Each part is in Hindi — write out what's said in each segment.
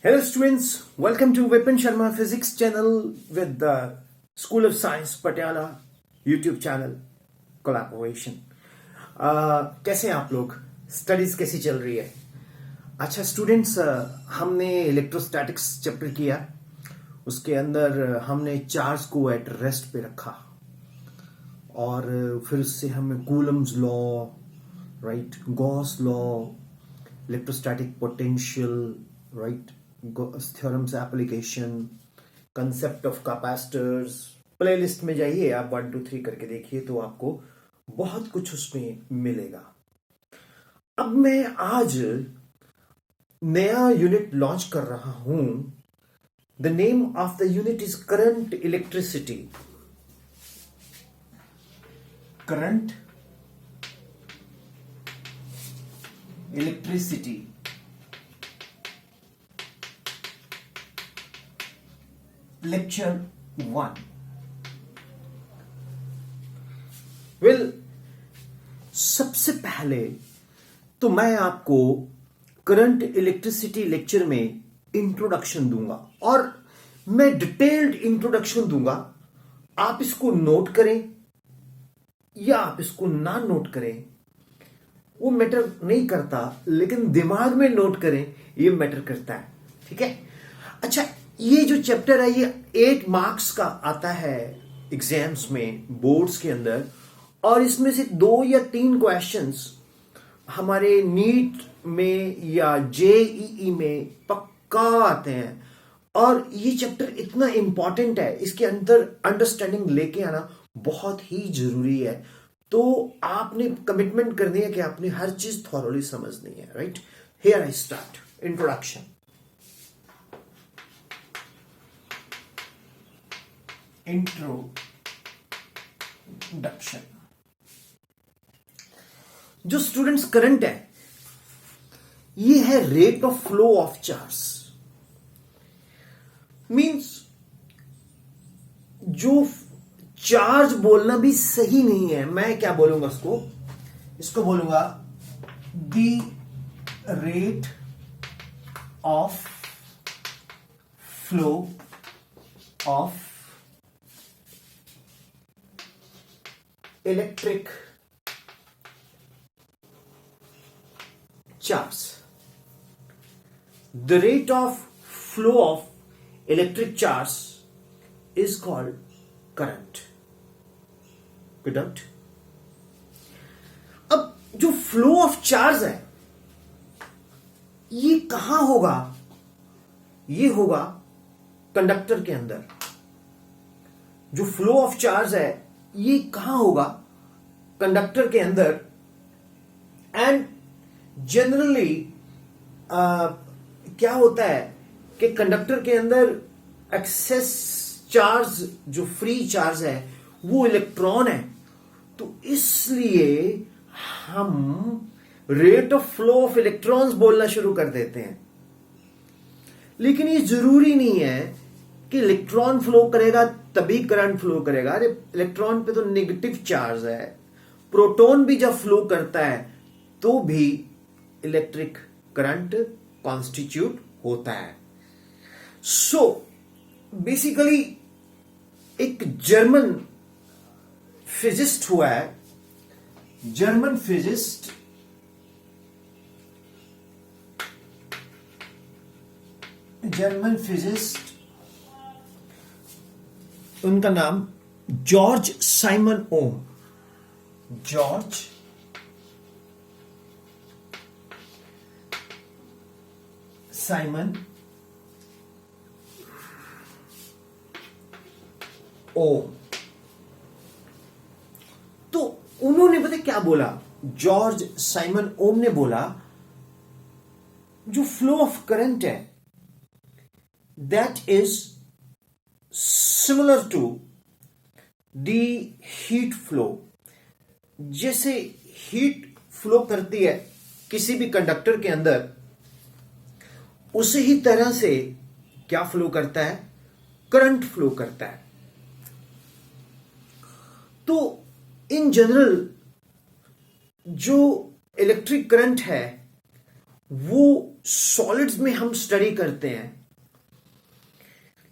Hello students, welcome to Vipin Sharma Physics channel with the School of Science Patiala YouTube channel collaboration. कैसे हैं आप लोग? स्टडीज कैसी चल रही है? अच्छा स्टूडेंट्स, हमने इलेक्ट्रोस्टैटिक्स चैप्टर किया. उसके अंदर हमने चार्ज को एट रेस्ट पे रखा और फिर उससे हमें Coulomb's law, right, Gauss law, electrostatic potential, right, theorems application, concept of capacitors. Playlist में जाइए, आप 1 2 3 करके देखिए तो आपको बहुत कुछ उसमें मिलेगा. अब मैं आज नया यूनिट लॉन्च कर रहा हूं. The name of the unit is current electricity. Current electricity. Lecture 1. सबसे पहले तो मैं आपको करंट इलेक्ट्रिसिटी लेक्चर में इंट्रोडक्शन दूंगा और मैं डिटेल्ड इंट्रोडक्शन दूंगा. आप इसको नोट करें या आप इसको ना नोट करें वो मैटर नहीं करता, लेकिन दिमाग में नोट करें ये मैटर करता है. ठीक है. अच्छा, ये जो चैप्टर है ये 8 मार्क्स का आता है एग्जाम्स में, बोर्ड्स के अंदर, और इसमें से 2 या 3 क्वेश्चंस हमारे नीट में या जेईई में पक्का आते हैं. और ये चैप्टर इतना इंपॉर्टेंट है, इसके अंदर अंडरस्टैंडिंग लेके आना बहुत ही जरूरी है. तो आपने कमिटमेंट करनी है कि आपने हर चीज थॉरोली समझनी है. Right. Here I start. Introduction. Introduction. जो स्टूडेंट्स करंट है ये है rate of flow of charge. Means जो चार्ज बोलना भी सही नहीं है. मैं क्या बोलूंगा इसको बोलूंगा the rate of flow of electric charge. The rate of flow of electric charge is called current. Good out. अब जो फ्लो ऑफ चार्ज है ये कहां होगा? ये होगा कंडक्टर के अंदर. जो फ्लो ऑफ चार्ज है ये कहां होगा? कंडक्टर के अंदर. एंड जनरली क्या होता है कि कंडक्टर के अंदर एक्सेस चार्ज, जो फ्री चार्ज है वो इलेक्ट्रॉन है. तो इसलिए हम rate of flow of electrons बोलना शुरू कर देते हैं. लेकिन ये जरूरी नहीं है कि इलेक्ट्रॉन फ्लो करेगा तभी करंट फ्लो करेगा. अरे इलेक्ट्रॉन पे तो नेगेटिव चार्ज है. प्रोटॉन भी जब फ्लो करता है तो भी इलेक्ट्रिक करंट कॉन्स्टिट्यूट होता है. सो बेसिकली एक जर्मन फिजिस्ट हुआ है. जर्मन फिजिस्ट उनका नाम जॉर्ज साइमन ओम. जॉर्ज साइमन ओम. तो उन्होंने पता क्या बोला? जॉर्ज साइमन ओम ने बोला जो फ्लो ऑफ करंट है that is similar to the heat flow. जैसे हीट फ्लो करती है किसी भी कंडक्टर के अंदर, उसी ही तरह से क्या फ्लो करता है? करंट फ्लो करता है. तो इन जनरल जो इलेक्ट्रिक करंट है वो सॉलिड्स में हम स्टडी करते हैं,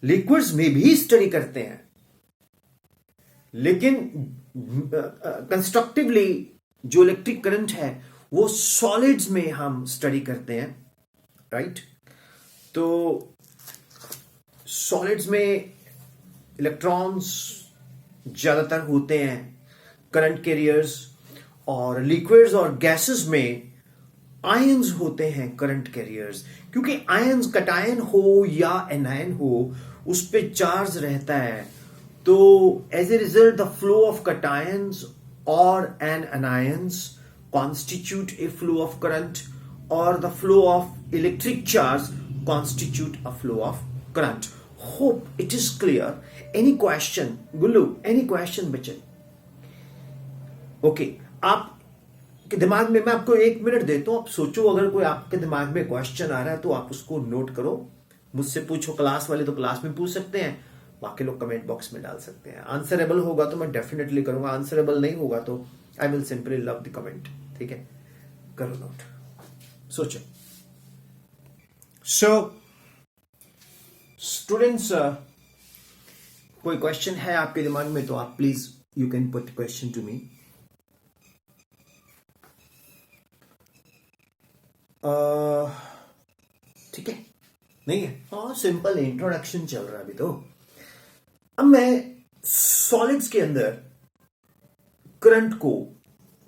लिक्विड्स में भी स्टडी करते हैं, लेकिन कंस्ट्रक्टिवली जो इलेक्ट्रिक करंट है वो सॉलिड्स में हम स्टडी करते हैं, राइट। तो सॉलिड्स में इलेक्ट्रॉन्स ज्यादातर होते हैं, करंट कैरियर्स, और लिक्विड्स और गैसेस में आयंस होते हैं करंट कैरियर्स। क्योंकि आयंस कटायन हो या एनायन हो उस पे चार्ज रहता है, तो as a result the flow of cations और an anions constitute a flow of current, or the flow of electric charge constitute a flow of current. Hope it is clear. Any question, Gullu? Any question, बच्चे? ओके, आपके दिमाग में मैं आपको 1 मिनट देता हूं, आप सोचो, अगर कोई आपके दिमाग में क्वेश्चन आ रहा है तो आप उसको नोट करो, मुझसे पूछो। क्लास वाले तो क्लास में पूछ सकते हैं, बाकी लोग कमेंट बॉक्स में डाल सकते हैं। आंसरेबल होगा तो मैं डेफिनेटली करूंगा, आंसरेबल नहीं होगा तो I will simply love the comment. ठीक है, करो नोट, सोचो। सो स्टूडेंट्स, कोई क्वेश्चन है आपके दिमाग में तो आप please you can put question to me. ठीक है, नहीं है? हाँ, सिंपल इंट्रोडक्शन चल रहा है अभी तो। अब मैं सॉलिड्स के अंदर करंट को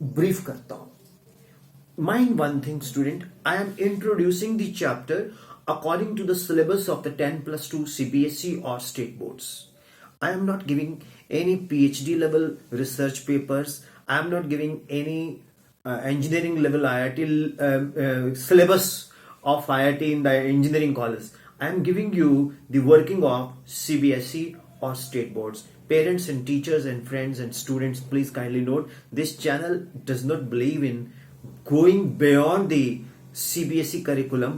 ब्रीफ करता हूं। Mind one thing, student. I am introducing the chapter according to the syllabus of the 10+2 CBSE or state boards. I am not giving any PhD level research papers. I am not giving any engineering level IIT syllabus of IIT in the engineering college. I am giving you the working of CBSE or state boards. Parents and teachers and friends and students, please kindly note, this channel does not believe in going beyond the CBSE curriculum.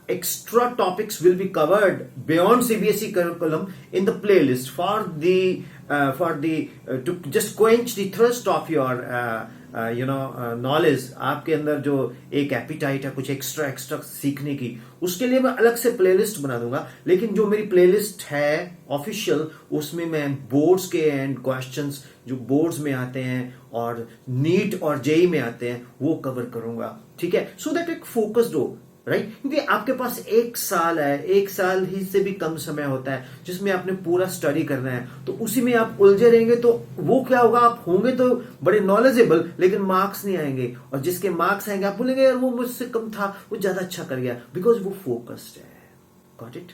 Extra topics will be covered beyond CBSE curriculum in the playlist to just quench the thirst of your knowledge. आपके अंदर जो एक एपिटाइट है कुछ एक्स्ट्रा सीखने की, उसके लिए मैं अलग से प्लेलिस्ट बना दूंगा। लेकिन जो मेरी प्लेलिस्ट है ऑफिशियल, उसमें मैं बोर्ड्स के एंड क्वेश्चंस जो बोर्ड्स में आते हैं और नीट और जेई में आते हैं वो कवर करूंगा। ठीक है, सो दैट एक फोकस्ड हो, राइट। क्योंकि आपके पास 1 साल है, 1 साल ही से भी कम समय होता है जिसमें आपने पूरा स्टडी करना है, तो उसी में आप उलझे रहेंगे तो वो क्या होगा, आप होंगे तो बड़े नॉलेजेबल लेकिन मार्क्स नहीं आएंगे, और जिसके मार्क्स आएंगे आप बोलेंगे यार वो मुझसे कम था, वो ज्यादा अच्छा कर गया, बिकॉज वो फोकस्ड है। Got it?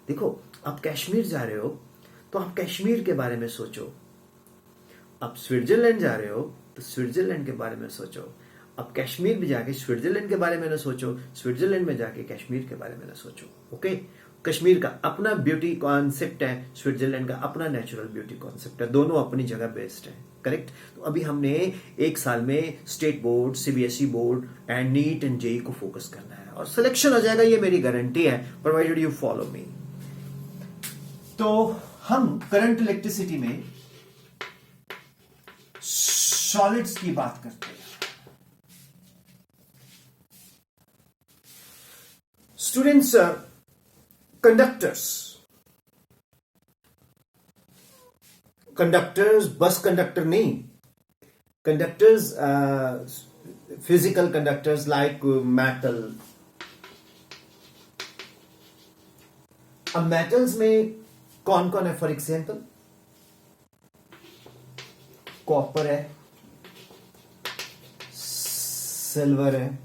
देखो, आप कश्मीर जा रहे हो तो आप कश्मीर के बारे में सोचो, आप स्विट्जरलैंड जा रहे हो तो स्विट्जरलैंड के बारे में सोचो, अब कश्मीर में जाके स्विट्जरलैंड के बारे में ना सोचो, स्विट्जरलैंड में जाके कश्मीर के बारे में ना सोचो। ओके, कश्मीर का अपना ब्यूटी कॉन्सेप्ट है, स्विट्जरलैंड का अपना नेचुरल ब्यूटी कॉन्सेप्ट है, दोनों अपनी जगह बेस्ड है। करेक्ट? तो अभी हमने 1 साल में state board, CBSE board and NEET and JEE को फोकस करना है, और सिलेक्शन हो जाएगा, ये मेरी गारंटी है, प्रोवाइडेड यू फॉलो मी। तो हम करंट इलेक्ट्रिसिटी में सॉलिड्स की बात करते हैं। स्टूडेंट्स, कंडक्टर्स बस कंडक्टर नहीं, conductors physical conductors like metal. अब मेटल्स में कौन कौन है? फॉर एग्जाम्पल कॉपर है, सिल्वर है,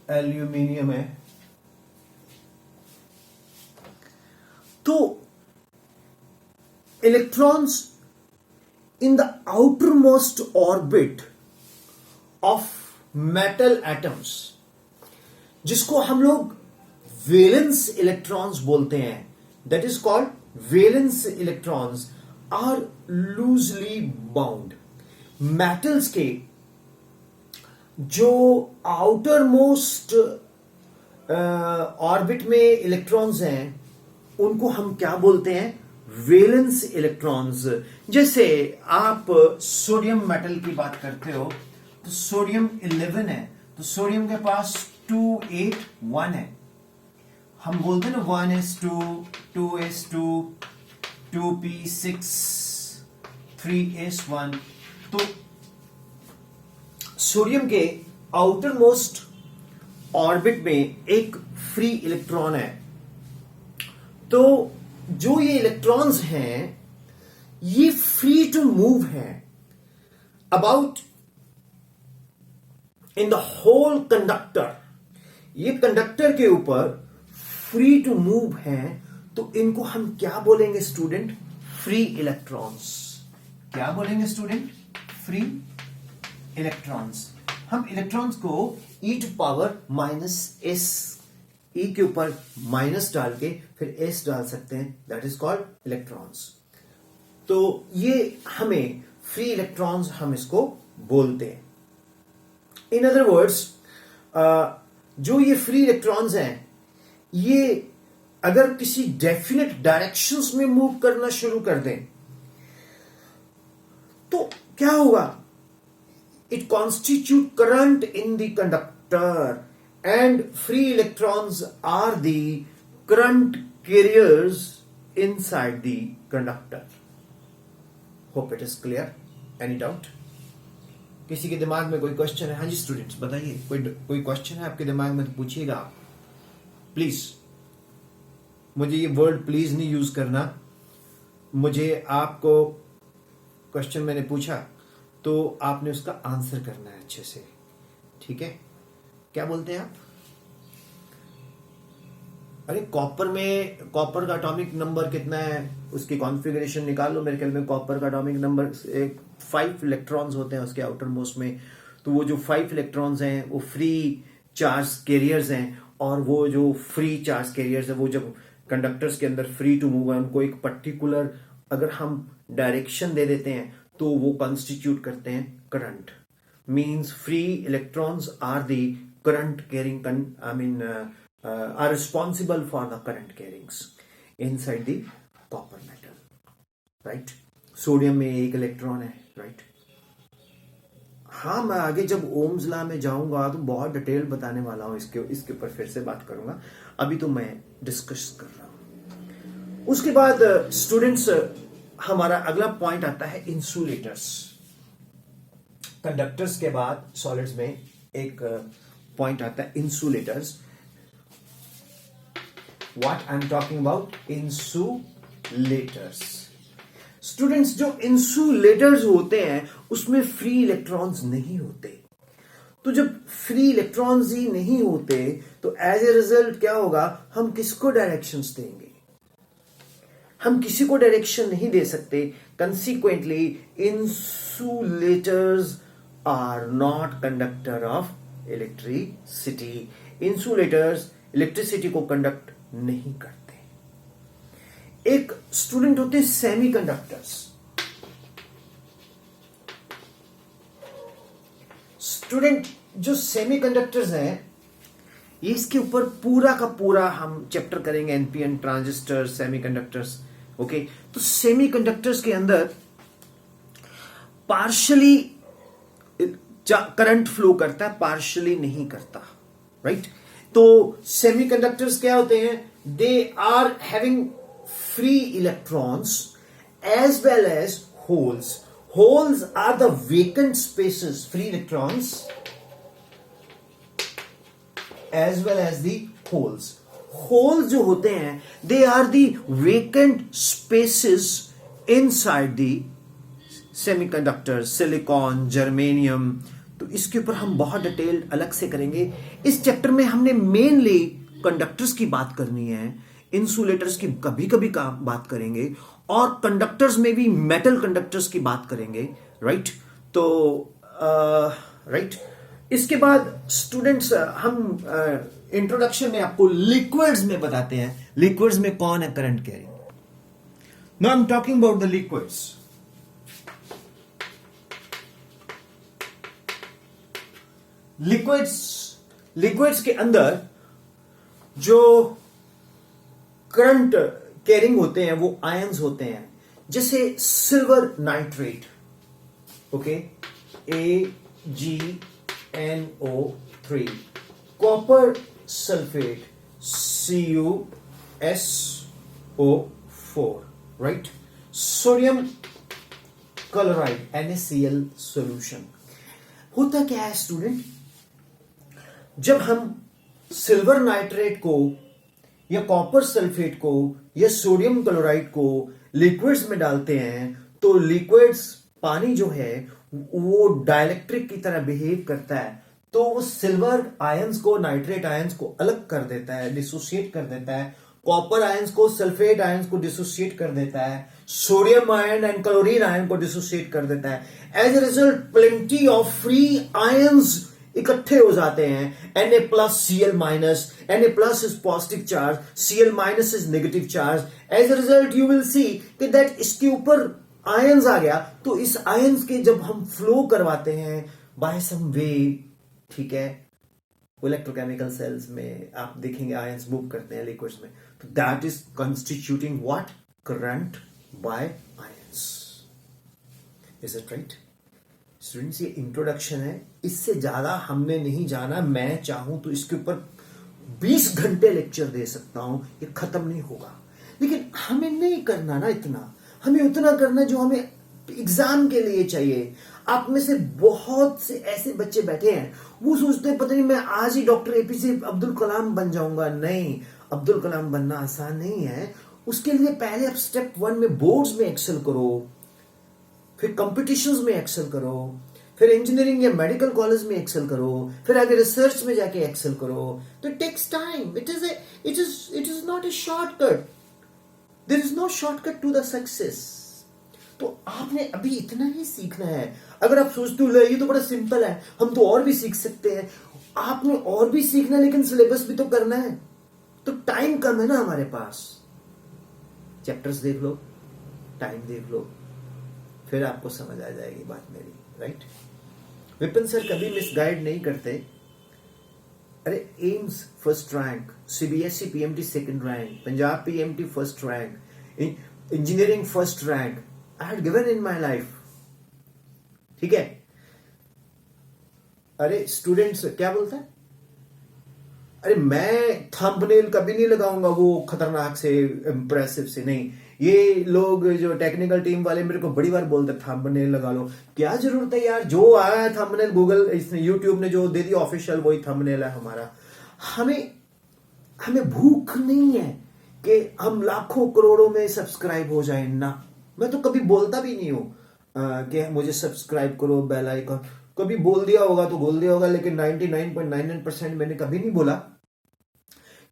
एल्यूमिनियम है। तो electrons in the outer most orbit of metal atoms, जिसको हम लोग वैलेंस इलेक्ट्रॉन्स बोलते हैं, that is called valence electrons are loosely bound. Metals के जो आउटर मोस्ट ऑर्बिट में इलेक्ट्रॉन्स हैं उनको हम क्या बोलते हैं? Valence electrons. जैसे आप सोडियम मेटल की बात करते हो तो सोडियम 11 है, तो सोडियम के पास 281 है। हम बोलते हैं ना 1s2, 2s2, 2p6, 3s1। तो सोडियम के आउटर मोस्ट ऑर्बिट में एक फ्री इलेक्ट्रॉन है। तो जो ये इलेक्ट्रॉन्स हैं ये फ्री टू मूव हैं about in the whole conductor. ये कंडक्टर के ऊपर फ्री टू मूव हैं, तो इनको हम क्या बोलेंगे स्टूडेंट? Free electrons. क्या बोलेंगे स्टूडेंट? Free electrons. हम इलेक्ट्रॉन्स को e to power minus S, E के ऊपर माइनस डाल के फिर एस डाल सकते हैं, दैट इज कॉल्ड इलेक्ट्रॉन्स। तो ये हमें फ्री इलेक्ट्रॉन्स हम इसको बोलते हैं। इन अदर वर्ड्स, जो ये फ्री इलेक्ट्रॉन्स हैं ये अगर किसी डेफिनेट डायरेक्शंस में मूव करना शुरू कर दें तो क्या होगा? It constitute current in the conductor and free electrons are the current carriers inside the conductor. Hope it is clear. Any doubt? किसी के दिमाग में कोई क्वेश्चन है? हाँ जी स्टूडेंट्स बताइए, कोई क्वेश्चन है आपके दिमाग में तो पूछिएगा प्लीज। मुझे ये वर्ड प्लीज नहीं यूज करना। मुझे आपको क्वेश्चन मैंने पूछा तो आपने उसका आंसर करना है अच्छे से, ठीक है? क्या बोलते हैं आप? अरे कॉपर का एटॉमिक नंबर कितना है उसकी कॉन्फ़िगरेशन निकाल लो। मेरे ख्याल में कॉपर का एटॉमिक नंबर 5 इलेक्ट्रॉन्स होते हैं उसके आउटर मोस्ट में। तो वो जो 5 इलेक्ट्रॉन्स हैं वो फ्री चार्ज कैरियर्स हैं, और वो जो फ्री चार्ज कैरियर्स है वो जब कंडक्टर्स के अंदर फ्री टू मूव है उनको एक पर्टिकुलर अगर हम डायरेक्शन दे देते हैं तो वो कॉन्स्टिट्यूट करते हैं current. Means free electrons are the current carrying are responsible for the current carryings inside the copper metal, right? Sodium में एक इलेक्ट्रॉन है, right? हाँ, मैं आगे जब ओम्स लॉ में जाऊंगा तो बहुत डिटेल बताने वाला हूं इसके ऊपर फिर से बात करूंगा। अभी तो मैं डिस्कस कर रहा हूं। उसके बाद स्टूडेंट्स हमारा अगला पॉइंट आता है इंसुलेटर्स। कंडक्टर्स के बाद सॉलिड्स में एक पॉइंट आता है insulators. What I am talking about? Insulators. Students जो इंसुलेटर्स होते हैं उसमें फ्री इलेक्ट्रॉन्स नहीं होते। तो जब फ्री इलेक्ट्रॉन्स ही नहीं होते तो एज ए रिजल्ट क्या होगा? हम किसको डायरेक्शंस देंगे? हम किसी को डायरेक्शन नहीं दे सकते। Consequently insulators are not conductor of electricity. Insulators electricity को कंडक्ट नहीं करते। एक स्टूडेंट होते हैं सेमीकंडक्टर्स। स्टूडेंट जो सेमीकंडक्टर्स हैं ये इसके ऊपर पूरा का पूरा हम चैप्टर करेंगे, एनपीएन, ट्रांजिस्टर, सेमीकंडक्टर्स। ओके, तो सेमीकंडक्टर्स के अंदर पार्शियली करंट फ्लो करता है, पार्शियली नहीं करता, राइट? तो सेमीकंडक्टर्स क्या होते हैं? They are having free electrons as well as holes. Holes are the vacant spaces, free electrons as well as the holes. Holes जो होते हैं they are the vacant spaces inside the semiconductor, silicon, germanium. तो इसके ऊपर हम बहुत डिटेल अलग से करेंगे। इस चैप्टर में हमने मेनली कंडक्टर्स की बात करनी है, इंसुलेटर्स की कभी कभी बात करेंगे, और कंडक्टर्स में भी मेटल कंडक्टर्स की बात करेंगे, राइट? तो राइट, इसके बाद स्टूडेंट्स हम इंट्रोडक्शन में आपको लिक्विड्स में बताते हैं लिक्विड्स में कौन है current carrying. Now I am talking about the liquids. Liquids के अंदर जो करंट कैरिंग होते हैं वो आयंस होते हैं, जैसे silver nitrate, okay, AgNO3, copper sulphate, CuSO4, right, sodium chloride NaCl solution. होता क्या है स्टूडेंट, जब हम सिल्वर नाइट्रेट को या कॉपर सल्फेट को या सोडियम क्लोराइड को लिक्विड्स में डालते हैं तो लिक्विड्स पानी जो है वो डाइलेक्ट्रिक की तरह बिहेव करता है, तो वो सिल्वर आयंस को नाइट्रेट आयंस को अलग कर देता है, डिसोसिएट कर देता है, कॉपर आयंस को सल्फेट आयंस को डिसोसिएट कर देता है, sodium ion and chlorine ion को डिसोसिएट कर देता है। As a result plenty of free ions इकट्ठे हो जाते हैं, Na+Cl-, Na+ is positive charge, Cl- is negative charge. As a result you will see कि दैट इसके ऊपर आयंस आ गया, तो इस आयंस के जब हम फ्लो करवाते हैं बाय सम वे, ठीक है, इलेक्ट्रोकेमिकल सेल्स में आप देखेंगे आयंस मूव करते हैं लिक्विड्स में, तो that is constituting what, current by ions. Is it right students? ये इंट्रोडक्शन है, इससे ज्यादा हमने नहीं जाना। मैं चाहूं तो इसके ऊपर 20 घंटे लेक्चर दे सकता हूं, ये खत्म नहीं होगा, लेकिन हमें नहीं करना ना इतना, हमें उतना करना जो हमें एग्जाम के लिए चाहिए। आप में से बहुत से ऐसे बच्चे बैठे हैं, वो सोचते हैं पता नहीं मैं आज ही डॉक्टर एपीजे अब्दुल कलाम बन जाऊंगा। नहीं, अब्दुल कलाम बनना आसान नहीं है। उसके लिए पहले आप स्टेप 1 में बोर्ड्स में एक्सेल करो, फिर कंपटीशंस में एक्सेल करो, फिर इंजीनियरिंग या मेडिकल कॉलेज में एक्सेल करो, फिर आगे रिसर्च में जाके एक्सेल करो। तो it takes time, it is not a shortcut, there is no shortcut to the success. तो आपने अभी इतना ही सीखना है। अगर आप सोचते हो ये तो बड़ा सिंपल है, हम तो और भी सीख सकते हैं, आपने और भी सीखना है, लेकिन सिलेबस भी तो करना है, तो टाइम कम है ना हमारे पास। चैप्टर्स देख लो, टाइम देख लो, फिर आपको समझ आ जाएगी बात मेरी, राइट? विपिन सर कभी मिसगाइड नहीं करते। अरे AIIMS first rank, CBSE PMT second rank, Punjab PMT first rank, engineering first rank I had given in my life, ठीक है? अरे स्टूडेंट्स क्या बोलता है, अरे मैं थंबनेल कभी नहीं लगाऊंगा वो खतरनाक से, इंप्रेसिव से, नहीं। ये लोग जो टेक्निकल टीम वाले मेरे को बड़ी बार बोलते थंबनेल लगा लो। क्या जरूरत है यार, जो आया है थंबनेल गूगल इसने यूट्यूब ने जो दे दिया ऑफिशियल, वही थंबनेल है हमारा। हमें भूख नहीं है कि हम लाखों करोड़ों में सब्सक्राइब हो जाए ना। मैं तो कभी बोलता भी नहीं हूं कि मुझे सब्सक्राइब करो, बेल आइकन। कभी बोल दिया होगा तो बोल दिया होगा, लेकिन 99.99% मैंने कभी नहीं बोला,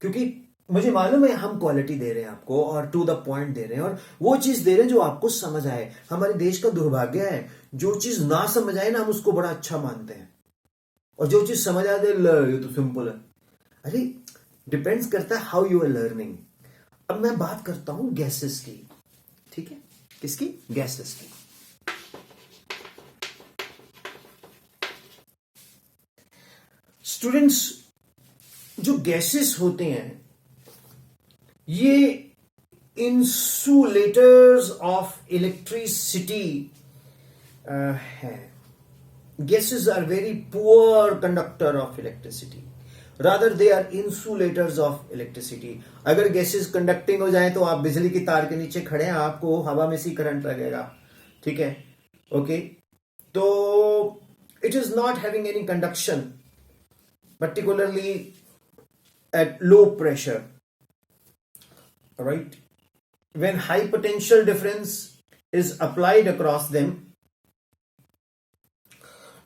क्योंकि मुझे मालूम है हम क्वालिटी दे रहे हैं आपको और टू द पॉइंट दे रहे हैं, और वो चीज दे रहे हैं जो आपको समझ आए। हमारे देश का दुर्भाग्य है, जो चीज ना समझ आए ना हम उसको बड़ा अच्छा मानते हैं, और जो चीज समझ आ जाए ये तो सिंपल है। अरे डिपेंड्स करता है हाउ यू आर लर्निंग। अब मैं बात करता हूं गैसेस की, ठीक है? किसकी? गैसेस की। स्टूडेंट्स, जो गैसेस होते हैं ये इंसुलेटर्स ऑफ इलेक्ट्रिसिटी है। Gases are very poor conductor of electricity, rather they are insulators of electricity. अगर गैसेस कंडक्टिंग हो जाए तो आप बिजली की तार के नीचे खड़े हैं, आपको हवा में से करंट लगेगा, ठीक है? ओके, तो it is not having any conduction, particularly at low pressure, right? When high potential difference is applied across them,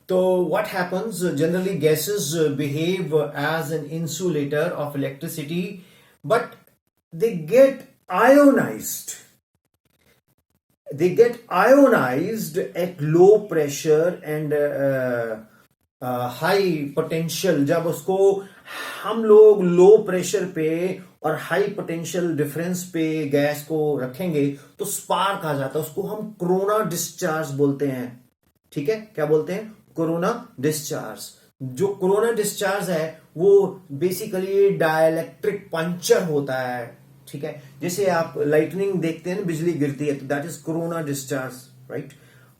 so what happens? Generally gases behave as an insulator of electricity, but they get ionized. They get ionized at low pressure and high potential. जब उसको हम लोग लो प्रेशर पे और हाई पोटेंशियल डिफरेंस पे गैस को रखेंगे तो स्पार्क आ जाता है, उसको हम कोरोना डिस्चार्ज बोलते हैं, ठीक है? क्या बोलते हैं? Corona discharge. जो कोरोना डिस्चार्ज है वो बेसिकली डाइलेक्ट्रिक पंचर होता है, ठीक है, जैसे आप लाइटनिंग देखते हैं ना, बिजली गिरती है, तो that is corona discharge, right.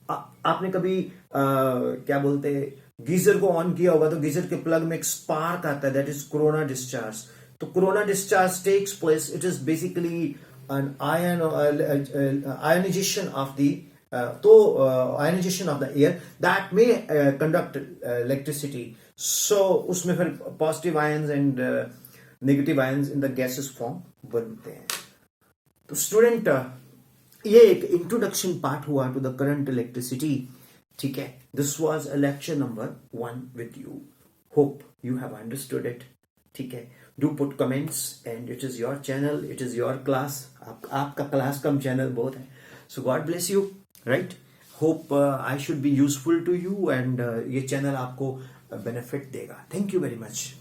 आपने कभी क्या बोलते हैं, गीजर को ऑन किया होगा तो गीजर के प्लग में एक स्पार्क आता है, दैट इज कोरोना डिस्चार्ज। तो corona discharge takes place, it is basically an ionization of the ionization of the air that may conduct electricity. So उसमें फिर positive ions and negative ions in the gases form बनते हैं। तो स्टूडेंट, ये एक इंट्रोडक्शन पार्ट हुआ टू द करंट इलेक्ट्रिसिटी, ठीक है। This was a lecture number 1 with you, hope you have understood it, ठीक है। Do put comments and it is your channel, it is your class, आपका क्लास कम चैनल बोथ है। So God bless you, right. Hope I should be useful to you and ये चैनल आपको बेनिफिट देगा। Thank you very much.